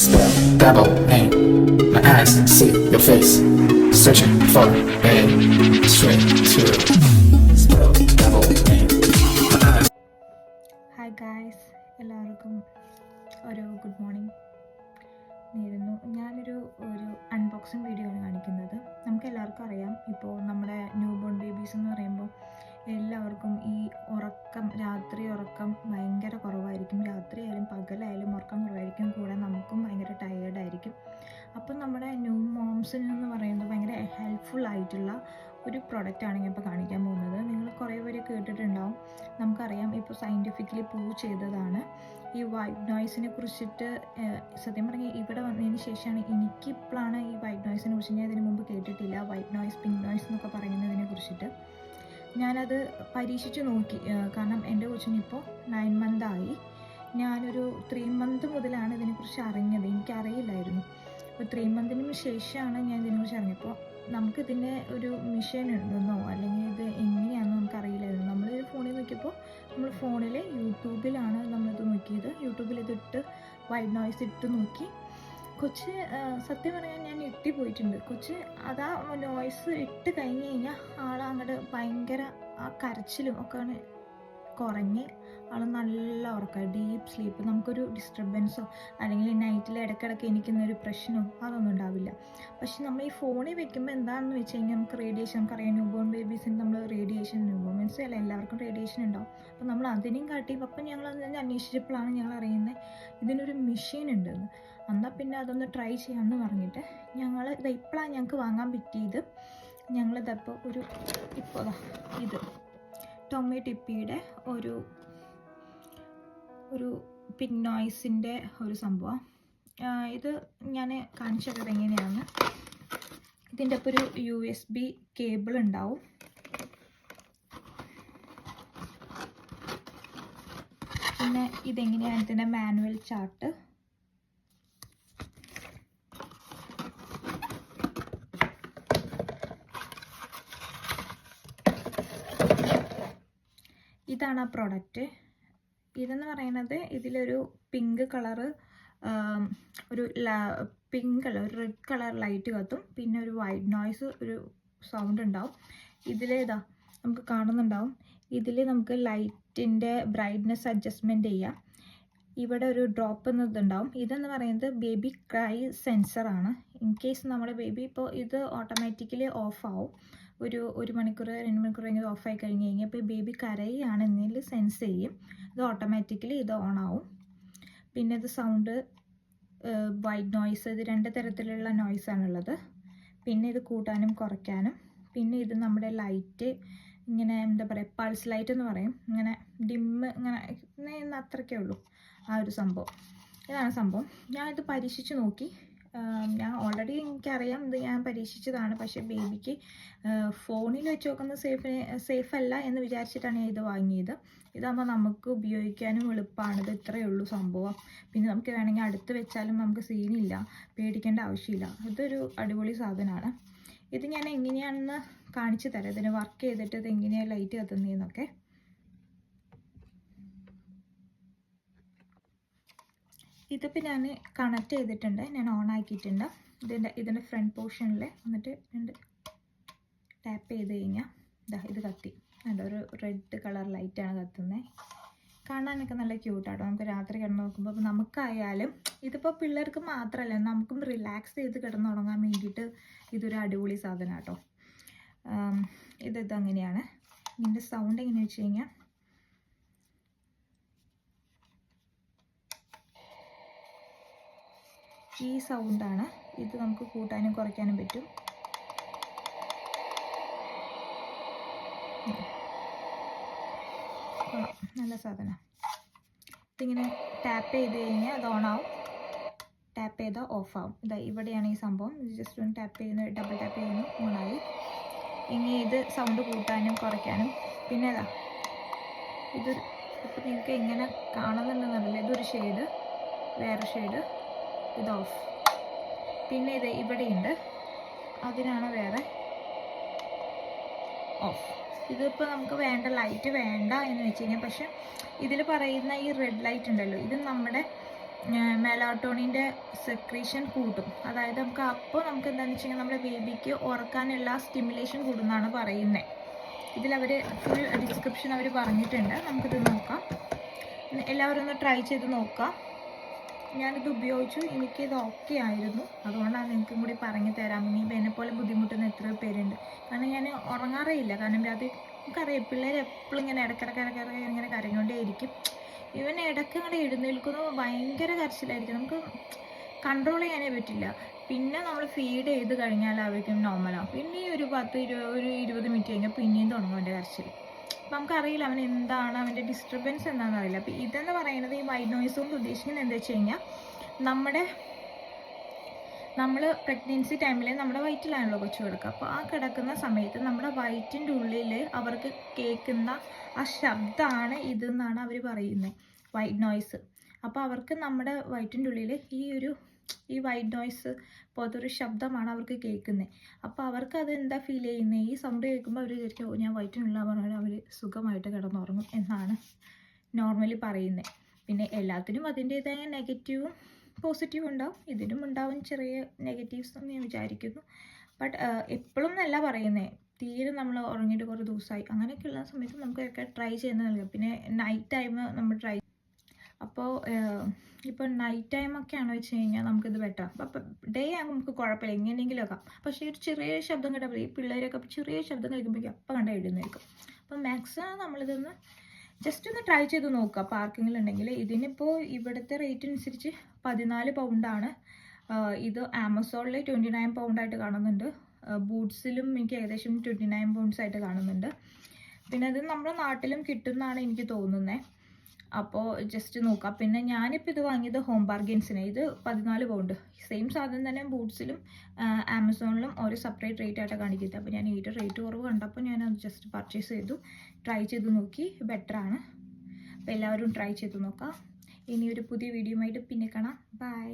Spell, double aim. My eyes see your face. Searching for a straight to spell, double aim. My eyes. Hi guys, എല്ലാവർക്കും ഒരു good morning നേരുന്നു. ഞാനൊരു unboxing video ആണ് കാണിക്കുന്നത്. നമുക്ക് എല്ലാവർക്കും അറിയാം, ഇപ്പോൾ നമ്മുടെ ന്യൂ ബോൺ ബേബീസ് എന്ന് പറയുമ്പോൾ എല്ലാവർക്കും ഈ രാത്രി ഉറക്കം ഭയങ്കര കുറവായിരിക്കും. രാത്രിയായാലും പകലായാലും ഉറക്കം കുറവായിരിക്കും. കൂടെ നമുക്കും ഭയങ്കര ടയേർഡായിരിക്കും. അപ്പം നമ്മുടെ ന്യൂ മോംസിന് എന്ന് പറയുന്നത് ഭയങ്കര ഹെൽപ്ഫുൾ ആയിട്ടുള്ള ഒരു പ്രൊഡക്റ്റാണ് ഞാൻ ഇപ്പോൾ കാണിക്കാൻ പോകുന്നത്. നിങ്ങൾ കുറേ പേര് കേട്ടിട്ടുണ്ടാവും. നമുക്കറിയാം, ഇപ്പോൾ സയൻറ്റിഫിക്കലി പ്രൂവ് ചെയ്തതാണ് ഈ വൈറ്റ് നോയ്സിനെ കുറിച്ചിട്ട്. സത്യം പറഞ്ഞാൽ ഇവിടെ വന്നതിന് ശേഷമാണ് എനിക്കിപ്പോഴാണ് ഈ വൈറ്റ് നോയ്സിനെ കുറിച്ച്, ഞാൻ ഇതിന് മുമ്പ് കേട്ടിട്ടില്ല. വൈറ്റ് നോയ്സ്, പിങ്ക് നോയ്സ് എന്നൊക്കെ പറയുന്നതിനെ കുറിച്ചിട്ട് ഞാനത് പരീക്ഷിച്ച് നോക്കി. കാരണം എൻ്റെ കൊച്ചിനിപ്പോൾ 9 മന്തായി. ഞാനൊരു 3 മന്ത് മുതലാണ് ഇതിനെക്കുറിച്ച് അറിഞ്ഞത്. എനിക്കറിയില്ലായിരുന്നു. അപ്പോൾ 3 മന്തിന് ശേഷമാണ് ഞാൻ ഇതിനെക്കുറിച്ച് അറിഞ്ഞപ്പോൾ നമുക്കിതിൻ്റെ ഒരു മിഷൻ ഉണ്ടെന്നോ അല്ലെങ്കിൽ ഇത് എങ്ങനെയാണെന്നോ നമുക്കറിയില്ലായിരുന്നു. നമ്മൾ ഫോണിൽ നോക്കിയപ്പോൾ നമ്മൾ ഫോണിൽ യൂട്യൂബിലാണ് നമ്മളിത് നോക്കിയത്. യൂട്യൂബിൽ ഇതിട്ട് വൈറ്റ് നോയ്സ് ഇട്ട് നോക്കി. കൊച്ച് സത്യം പറഞ്ഞാൽ ഞാൻ ഞെട്ടിപ്പോയിട്ടുണ്ട്. കൊച്ച് അതാ നോയ്സ് ഇട്ട് കഴിഞ്ഞ് കഴിഞ്ഞാൽ അങ്ങോട്ട് ഭയങ്കര ആ കരച്ചിലും ഒക്കെ കുറഞ്ഞ് ആൾ നല്ല ഉറക്കം, ഡീപ്പ് സ്ലീപ്പ്. നമുക്കൊരു ഡിസ്റ്റർബൻസോ അല്ലെങ്കിൽ നൈറ്റിൽ ഇടയ്ക്കിടയ്ക്ക് എനിക്കുന്നൊരു പ്രശ്നമോ അതൊന്നും ഉണ്ടാവില്ല. പക്ഷെ നമ്മൾ ഈ ഫോണിൽ വെക്കുമ്പോൾ എന്താണെന്ന് വെച്ച് കഴിഞ്ഞാൽ നമുക്ക് റേഡിയേഷൻ, നമുക്കറിയാം ന്യൂ ബോൺ ബേബീസിന് നമ്മൾ റേഡിയേഷൻ, ന്യൂ ബോൺ മീൻസ് അല്ല എല്ലാവർക്കും റേഡിയേഷൻ ഉണ്ടാവും. അപ്പോൾ നമ്മൾ അതിനെയും കാട്ടി അപ്പം ഞങ്ങൾ അന്വേഷിച്ചപ്പോഴാണ് ഞങ്ങൾ അറിയുന്നത് ഇതിനൊരു മെഷീൻ ഉണ്ടെന്ന്. എന്നാൽ പിന്നെ അതൊന്ന് ട്രൈ ചെയ്യാമെന്ന് പറഞ്ഞിട്ട് ഞങ്ങൾ ഇപ്പോഴാണ് ഞങ്ങൾക്ക് വാങ്ങാൻ പറ്റിയത്. ഞങ്ങളിതപ്പോൾ ഇപ്പോൾ ഇത് ടോമി ടിപ്പിയുടെ ഒരു പിങ്ക് നോയ്സിൻ്റെ ഒരു സംഭവം. ഇത് ഞാൻ കാണിച്ചത് എങ്ങനെയാണ്. ഇതിൻ്റെ ഒപ്പം ഒരു USB കേബിൾ ഉണ്ടാവും. പിന്നെ ഇതെങ്ങനെയാണ് ഇതിൻ്റെ മാനുവൽ ചാർട്ട്. ഇതാണ് ആ പ്രോഡക്റ്റ്. ഇതെന്ന് പറയുന്നത് ഇതിലൊരു പിങ്ക് കളറ്, ഒരു റെഡ് കളർ ലൈറ്റ് കത്തും. പിന്നെ ഒരു വൈറ്റ് നോയ്സ്, ഒരു സൗണ്ട് ഉണ്ടാവും. ഇതിലേതാ നമുക്ക് കാണുന്നുണ്ടാവും. ഇതിൽ നമുക്ക് ലൈറ്റിൻ്റെ ബ്രൈറ്റ്നെസ് അഡ്ജസ്റ്റ്മെൻറ്റ് ചെയ്യാം. ഇവിടെ ഒരു ഡ്രോപ്പ് എന്നതുണ്ടാവും. ഇതെന്ന് പറയുന്നത് ബേബി ക്രൈ സെൻസറാണ്. ഇൻ കേസ് നമ്മുടെ ബേബി ഇപ്പോൾ ഇത് ഓട്ടോമാറ്റിക്കലി ഓഫ് ആവും. ഒരു മണിക്കൂർ 2 മണിക്കൂർ കഴിഞ്ഞ് ഓഫായി കഴിഞ്ഞ് കഴിഞ്ഞാൽ ഇപ്പോൾ ബേബി കരയുകയാണെന്നതിൽ സെൻസ് ചെയ്യും. ഇത് ഓട്ടോമാറ്റിക്കലി ഇത് ഓൺ ആവും. പിന്നെ ഇത് സൗണ്ട്, വൈറ്റ് നോയ്സ്, ഇത് 2 തരത്തിലുള്ള നോയ്സാണുള്ളത്. പിന്നെ ഇത് കൂട്ടാനും കുറയ്ക്കാനും. പിന്നെ ഇത് നമ്മുടെ ലൈറ്റ്, ഇങ്ങനെ എന്താ പറയുക, പൾസ് ലൈറ്റ് എന്ന് പറയും. ഇങ്ങനെ ഡിമ്മ്, ഇങ്ങനെ അത്രയ്ക്കേ ഉള്ളൂ ആ ഒരു സംഭവം. ഇതാണ് സംഭവം. ഞാനിത് പരീക്ഷിച്ച് നോക്കി. ഞാൻ ഓൾറെഡി എനിക്കറിയാം, ഇത് ഞാൻ പരീക്ഷിച്ചതാണ്. പക്ഷേ ബേബിക്ക് ഫോണിൽ വെച്ച് നോക്കുന്നത് സേഫ് അല്ല എന്ന് വിചാരിച്ചിട്ടാണ് ഞാൻ ഇത് വാങ്ങിയത്. ഇതാകുമ്പോൾ നമുക്ക് ഉപയോഗിക്കാനും എളുപ്പമാണ്. ഇത് ഇത്രയേ ഉള്ളൂ സംഭവം. പിന്നെ നമുക്ക് വേണമെങ്കിൽ അടുത്ത് വെച്ചാലും നമുക്ക് സീനില്ല, പേടിക്കേണ്ട ആവശ്യമില്ല. ഇതൊരു അടിപൊളി സാധനമാണ്. ഇത് ഞാൻ എങ്ങനെയാണെന്ന് കാണിച്ചു തരാം. ഇതിന് വർക്ക് ചെയ്തിട്ട് ഇത് എങ്ങനെയാണ് ലൈറ്റ് കത്തുന്നതെന്നൊക്കെ. ഇതിപ്പോൾ ഞാൻ കണക്ട് ചെയ്തിട്ടുണ്ട്, ഞാൻ ഓൺ ആക്കിയിട്ടുണ്ട്. ഇതിൻ്റെ ഫ്രണ്ട് പോർഷനിൽ വന്നിട്ട് ടാപ്പ് ചെയ്ത് കഴിഞ്ഞാൽ ഇത് കത്തി. ഒരു റെഡ് കളർ ലൈറ്റാണ് കത്തുന്നത്. കാണാനൊക്കെ നല്ല ക്യൂട്ടാട്ടോ. നമുക്ക് രാത്രി കിടന്ന് നോക്കുമ്പോൾ നമുക്കായാലും, ഇതിപ്പോൾ പിള്ളേർക്ക് മാത്രമല്ല നമുക്കും റിലാക്സ് ചെയ്ത് കിടന്നുറങ്ങാൻ വേണ്ടിയിട്ട് ഇതൊരു അടിപൊളി സാധനം കേട്ടോ. ഇതങ്ങനെയാണ്. ഇതിൻ്റെ സൗണ്ട് എങ്ങനെയാണെന്ന് വെച്ച് കഴിഞ്ഞാൽ ഈ സൗണ്ടാണ്. ഇത് നമുക്ക് കൂട്ടാനും കുറയ്ക്കാനും പറ്റും. നല്ല സാധനം. ഇതിങ്ങനെ ടാപ്പ് ചെയ്ത് കഴിഞ്ഞാൽ അത് ഓണാവും, ടാപ്പ് ചെയ്താൽ ഓഫാവും. ഇവിടെയാണ് ഈ സംഭവം. ഇത് ജസ്റ്റ് ഒന്ന് ടാപ്പ് ചെയ്യുന്ന, ഡബിൾ ടാപ്പ് ചെയ്യുന്നു, ഓണായി. ഇനി ഇത് സൗണ്ട് കൂട്ടാനും കുറയ്ക്കാനും. പിന്നെ ഇത് ഇപ്പോൾ നിങ്ങൾക്ക് എങ്ങനെ കാണുന്നുണ്ടെന്നറിയില്ല. ഇതൊരു ഷെയ്ഡ്, വേറെ ഷെയ്ഡ്, ഇത് ഓഫ്. പിന്നെ ഇത് ഇവിടെയുണ്ട്, അതിനാണ് വേറെ ഓഫ്. ഇതിപ്പോൾ നമുക്ക് വേണ്ട ലൈറ്റ് വേണ്ട എന്ന് വെച്ച് കഴിഞ്ഞാൽ, പക്ഷെ ഇതിൽ പറയുന്ന ഈ റെഡ് ലൈറ്റ് ഉണ്ടല്ലോ, ഇത് നമ്മുടെ മെലാട്ടോണിൻ്റെ സെക്രീഷൻ കൂട്ടും. അതായത് അപ്പോൾ നമുക്ക് എന്താണെന്ന് വെച്ച് കഴിഞ്ഞാൽ നമ്മുടെ ബേബിക്ക് ഉറക്കാനുള്ള സ്റ്റിമുലേഷൻ കൂടുമെന്നാണ് പറയുന്നത്. ഇതിലവർ ഫുൾ ഡിസ്ക്രിപ്ഷൻ അവർ പറഞ്ഞിട്ടുണ്ട്. നമുക്കിത് നോക്കാം. എല്ലാവരും ഒന്ന് ട്രൈ ചെയ്ത് നോക്കാം. ഞാനിത് ഉപയോഗിച്ചു, എനിക്കിത് ഓക്കെ ആയിരുന്നു. അതുകൊണ്ടാണ് നിങ്ങൾക്കും കൂടി പറഞ്ഞു തരാം. ഇനിയിപ്പോൾ എന്നെപ്പോലെ ബുദ്ധിമുട്ടുന്ന എത്രയോ പേരുണ്ട്. കാരണം ഞാൻ ഉറങ്ങാറേയില്ല. കാരണം അത് നമുക്കറിയാം, പിള്ളേർ എപ്പോഴും ഇങ്ങനെ ഇടയ്ക്കിടയ്ക്ക് ഇങ്ങനെ കരഞ്ഞുകൊണ്ടേ ഇരിക്കും. ഇവൻ ഇടയ്ക്ക് ഇങ്ങനെ എഴുന്നേൽക്കുന്നു, ഭയങ്കര കരച്ചിലായിരിക്കും. നമുക്ക് കൺട്രോൾ ചെയ്യാനേ പറ്റില്ല. പിന്നെ നമ്മൾ ഫീഡ് ചെയ്ത് കഴിഞ്ഞാൽ അവർക്കും നോർമലാവും. പിന്നെ ഒരു 20 മിനിറ്റ് കഴിഞ്ഞാൽ പിന്നെയും തുടങ്ങും അവൻ്റെ കരച്ചിൽ. അപ്പം നമുക്കറിയില്ല അവൻ എന്താണ്, അവൻ്റെ ഡിസ്റ്റർബൻസ് എന്താണെന്ന് അറിയില്ല. അപ്പോൾ ഇതെന്ന് പറയുന്നത്, ഈ വൈറ്റ് നോയ്സ് കൊണ്ട് ഉദ്ദേശിക്കുന്നത് എന്താ വെച്ച് കഴിഞ്ഞാൽ, നമ്മൾ പ്രഗ്നൻസി ടൈമിൽ നമ്മുടെ വയറ്റിലാണല്ലോ കൊച്ചു കിടക്കുക. അപ്പോൾ ആ കിടക്കുന്ന സമയത്ത് നമ്മുടെ വയറ്റിൻ്റെ ഉള്ളിൽ അവർക്ക് കേൾക്കുന്ന ആ ശബ്ദമാണ് ഇതെന്നാണ് അവർ പറയുന്നത്, വൈറ്റ് നോയ്സ്. അപ്പോൾ അവർക്ക് നമ്മുടെ വയറ്റിൻ്റെ ഉള്ളിൽ ഈ വൈറ്റ് നോയ്സ് പോലത്തെ ഒരു ശബ്ദമാണ് അവർക്ക് കേൾക്കുന്നത്. അപ്പോൾ അവർക്ക് അത് എന്താ ഫീൽ ചെയ്യുന്നത്, ഈ സൗണ്ട് കേൾക്കുമ്പോൾ അവർ വിചാരിക്കും ഞാൻ വയറ്റിനുള്ള പറഞ്ഞാൽ അവർ സുഖമായിട്ട് കിടന്നുറങ്ങും എന്നാണ് നോർമലി പറയുന്നത്. പിന്നെ എല്ലാത്തിനും അതിൻ്റേതായ നെഗറ്റീവും പോസിറ്റീവും ഉണ്ടാവും. ഇതിനും ഉണ്ടാവും ചെറിയ നെഗറ്റീവ്സ് എന്ന് ഞാൻ വിചാരിക്കുന്നു. ബട്ട് എപ്പോഴും എന്നല്ല പറയുന്നത്, തീരെ നമ്മൾ ഉറങ്ങിയിട്ട് കുറേ ദിവസമായി അങ്ങനെയൊക്കെയുള്ള സമയത്ത് നമുക്കൊക്കെ ട്രൈ ചെയ്യുന്നത് നൽകാം. പിന്നെ നൈറ്റ് ടൈം നമ്മൾ ട്രൈ. അപ്പോൾ ഇപ്പോൾ നൈറ്റ് ടൈമൊക്കെയാണെന്ന് വെച്ച് കഴിഞ്ഞാൽ നമുക്കിത് ബെറ്റർ. അപ്പോൾ ഡേ ആകുമ്പോൾ നമുക്ക് കുഴപ്പമില്ല, എങ്ങനെയെങ്കിലും ആക്കാം. പക്ഷേ ഒരു ചെറിയ ശബ്ദം കേട്ടപ്പോൾ ഈ പിള്ളേരൊക്കെ ചെറിയ ശബ്ദം കേൾക്കുമ്പോഴേക്കും അപ്പം കണ്ട എഴുന്നേൽക്കും. അപ്പോൾ മാക്സിമം നമ്മളിതൊന്ന് ജസ്റ്റ് ഒന്ന് ട്രൈ ചെയ്ത് നോക്കുക. അപ്പോൾ ആർക്കെങ്കിലും ഉണ്ടെങ്കിൽ. ഇതിനിപ്പോൾ ഇവിടുത്തെ റേറ്റ് അനുസരിച്ച് 14 പൗണ്ടാണ്. ഇത് ആമസോണിൽ 29 പൗണ്ടായിട്ട് കാണുന്നുണ്ട്. ബൂട്ട്സിലും എനിക്ക് ഏകദേശം 29 പൗണ്ട്സ് ആയിട്ട് കാണുന്നുണ്ട്. പിന്നെ അത് നമ്മുടെ നാട്ടിലും കിട്ടുമെന്നാണ് എനിക്ക് തോന്നുന്നത്. അപ്പോൾ ജസ്റ്റ് നോക്കാം. പിന്നെ ഞാനിപ്പോൾ ഇത് വാങ്ങിയത് ഹോം ബാർഗൻസിന്. ഇത് 14 പൗണ്ട്. സെയിം സാധനം തന്നെ ബൂട്ട്സിലും ആമസോണിലും ഓരോ സെപ്പറേറ്റ് റേറ്റ് ആയിട്ടാണ് കാണിക്കുന്നത്. അപ്പോൾ ഞാൻ റേറ്റ് കുറവ് കണ്ടപ്പോൾ ഞാനത് ജസ്റ്റ് പർച്ചേസ് ചെയ്തു, ട്രൈ ചെയ്ത് നോക്കി. ബെറ്ററാണ്. അപ്പോൾ എല്ലാവരും ട്രൈ ചെയ്ത് നോക്കാം. ഇനി ഒരു പുതിയ വീഡിയോ ആയിട്ട് പിന്നെ കാണാം. ബൈ.